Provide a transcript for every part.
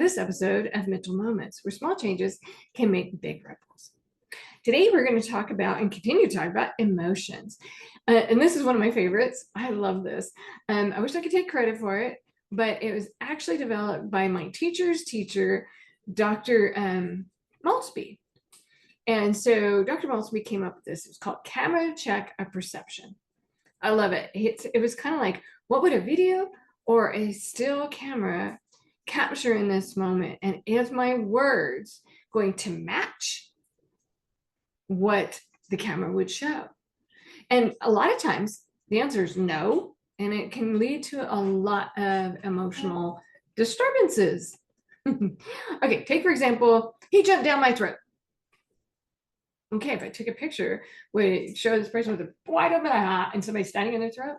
this episode of Mental Moments, where small changes can make big ripples. Today, we're going to talk about and continue to talk about emotions. And this is one of my favorites. I love this. I wish I could take credit for it, but it was actually developed by my teacher's teacher, Dr. Maltzby. And so Dr. Maltzby came up with this. It's called Camera Check of Perception. I love it. It was kind of like, what would a video or a still camera capture in this moment? And is my words going to match what the camera would show? And a lot of times the answer is no, and it can lead to a lot of emotional disturbances. Okay, take for example, he jumped down my throat. Okay, if I took a picture, would it show this person with a wide open eye and somebody standing in their throat?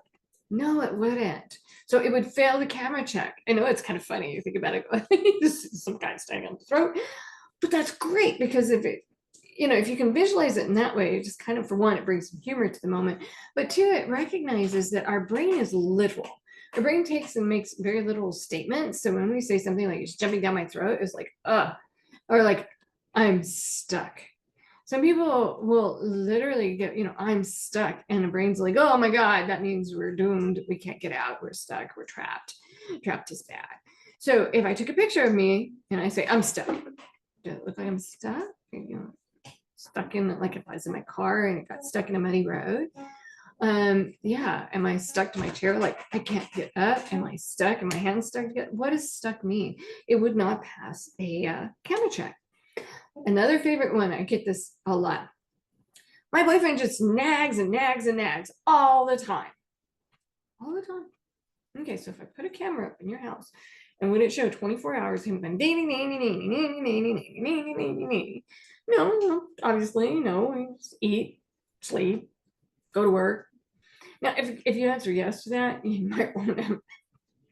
No, it wouldn't. So it would fail the camera check. I know it's kind of funny. You think about it, some guy standing on the throat, but that's great because if you can visualize it in that way, it just kind of, for one, it brings some humor to the moment, but two, it recognizes that our brain is literal. Our brain takes and makes very literal statements. So when we say something like, it's jumping down my throat, it's like, or like, I'm stuck. Some people will literally get, I'm stuck, and the brain's like, oh my God, that means we're doomed. We can't get out. We're stuck. We're trapped. Trapped is bad. So if I took a picture of me and I say, I'm stuck, does it look like I'm stuck? Stuck in, like if I was in my car and it got stuck in a muddy road. Yeah. Am I stuck to my chair? Like I can't get up. Am I stuck? Am my hands stuck together? What does stuck mean? It would not pass a camera check. Another favorite one, I get this a lot. My boyfriend just nags and nags and nags all the time. All the time. Okay, so if I put a camera up in your house, and would it show 24 hours him going no, obviously, no, we just eat, sleep, go to work. Now, if you answer yes to that, you might want to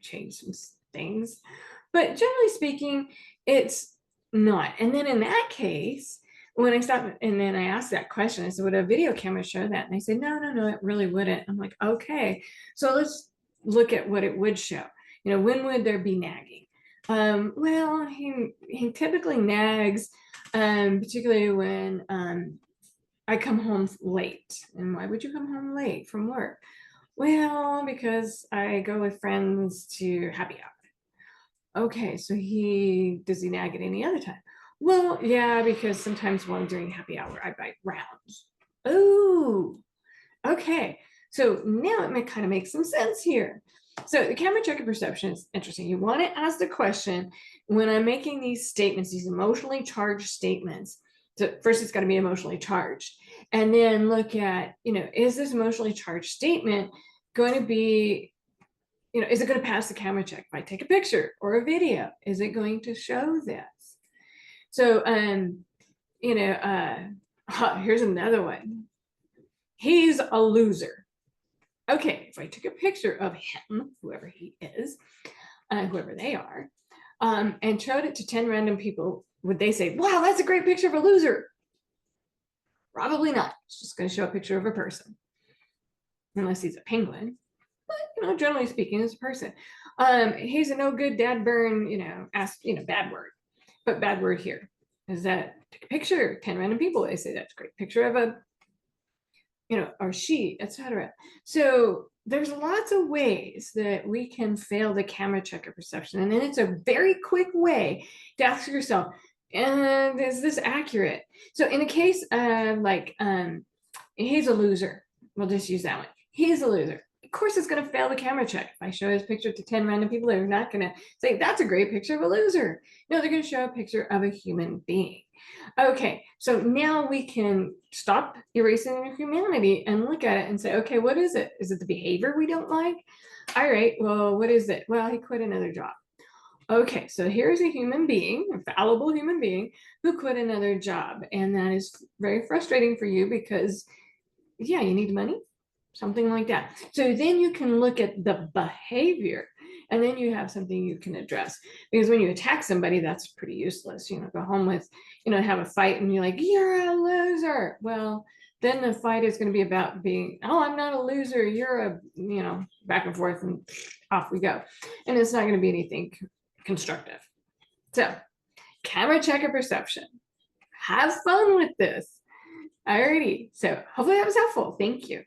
change some things. But generally speaking, it's not. And then in that case, when I stopped and then I asked that question, I said, would a video camera show that? And they said, no, it really wouldn't. I'm like, okay, so let's look at what it would show. When would there be nagging? Well, he typically nags, particularly when I come home late. And why would you come home late from work? Well, because I go with friends to happy hour. Okay, so does he nag at any other time? Well, yeah, because sometimes while I'm doing happy hour, I bite rounds. Oh, okay. So now it kind of makes some sense here. So the camera check of perception is interesting. You want to ask the question when I'm making these statements, these emotionally charged statements. So first, it's got to be emotionally charged, and then look at, is this emotionally charged statement going to be, is it going to pass the camera check? If I take a picture or a video, is it going to show this? So, here's another one. He's a loser. Okay, if I took a picture of him, whoever he is, whoever they are, and showed it to 10 random people, would they say, wow, that's a great picture of a loser? Probably not. It's just going to show a picture of a person, unless he's a penguin. But, generally speaking, as a person, he's a no good dad burn, bad word, but bad word here is that take a picture, 10 random people, they say that's a great picture of a, or she, etc. So there's lots of ways that we can fail the camera check of perception. And then it's a very quick way to ask yourself, is this accurate? So in the case of he's a loser, we'll just use that one. He's a loser. Of course, it's going to fail the camera check. If I show his picture to 10 random people, they're not going to say, that's a great picture of a loser. No, they're going to show a picture of a human being. Okay, so now we can stop erasing their humanity and look at it and say, okay, what is it? Is it the behavior we don't like? All right, well, what is it? Well, he quit another job. Okay, so here's a human being, a fallible human being, who quit another job. And that is very frustrating for you because, yeah, you need money. Something like that. So then you can look at the behavior, and then you have something you can address. Because when you attack somebody, that's pretty useless. Go home with, have a fight and you're like, you're a loser. Well, then the fight is going to be about being, oh, I'm not a loser. You're a, back and forth and off we go. And it's not going to be anything constructive. So camera check of perception. Have fun with this. Alrighty. So hopefully that was helpful. Thank you.